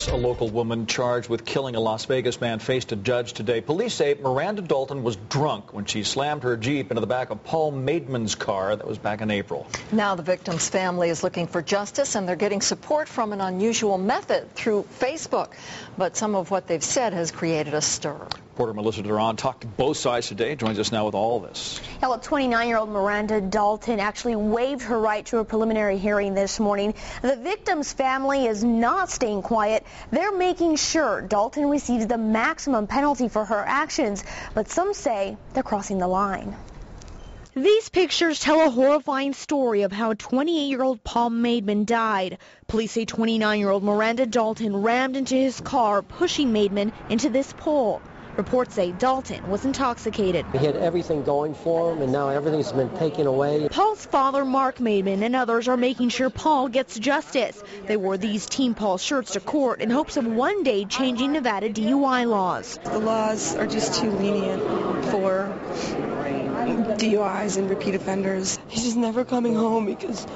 A local woman charged with killing a Las Vegas man faced a judge today. Police say Miranda Dalton was drunk when she slammed her Jeep into the back of Paul Maidman's car. That was back in April. Now the victim's family is looking for justice, and they're getting support from an unusual method through Facebook. But some of what they've said has created a stir. Reporter Melissa Duran talked to both sides today. Joins us now with all this. Yeah, well, 29-year-old Miranda Dalton actually waived her right to a preliminary hearing this morning. The victim's family is not staying quiet. They're making sure Dalton receives the maximum penalty for her actions, but some say they're crossing the line. These pictures tell a horrifying story of how 28-year-old Paul Maidman died. Police say 29-year-old Miranda Dalton rammed into his car, pushing Maidman into this pole. Reports say Dalton was intoxicated. He had everything going for him, and now everything's been taken away. Paul's father, Mark Maidman, and others are making sure Paul gets justice. They wore these Team Paul shirts to court in hopes of one day changing Nevada DUI laws. The laws are just too lenient for DUIs and repeat offenders. He's just never coming home because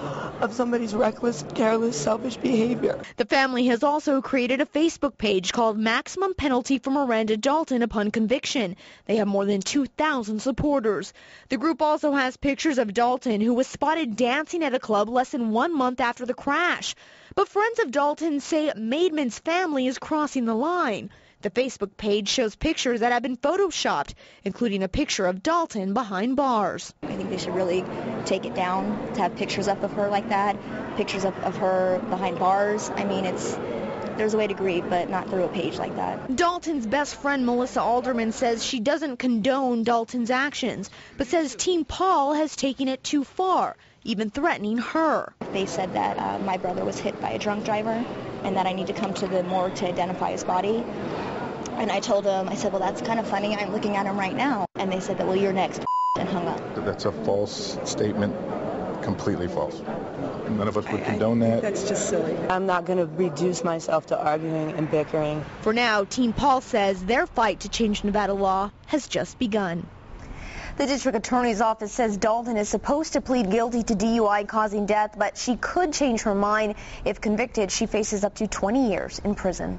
of somebody's reckless, careless, selfish behavior. The family has also created a Facebook page called Maximum Penalty for Miranda Dalton upon conviction. They have more than 2,000 supporters. The group also has pictures of Dalton, who was spotted dancing at a club less than 1 month after the crash. But friends of Dalton say Maidman's family is crossing the line. The Facebook page shows pictures that have been photoshopped, including a picture of Dalton behind bars. I think they should really take it down to have pictures up of her like that, pictures of her behind bars. I mean, there's a way to grieve, but not through a page like that. Dalton's best friend, Melissa Alderman, says she doesn't condone Dalton's actions, but says Team Paul has taken it too far, even threatening her. They said that my brother was hit by a drunk driver and that I need to come to the morgue to identify his body. And I told him, I said, well, that's kind of funny. I'm looking at him right now. And they said that, well, you're next, and hung up. That's a false statement, completely false. None of us would condone that. That's just silly. I'm not going to reduce myself to arguing and bickering. For now, Team Paul says their fight to change Nevada law has just begun. The district attorney's office says Dalton is supposed to plead guilty to DUI causing death, but she could change her mind. If convicted, she faces up to 20 years in prison.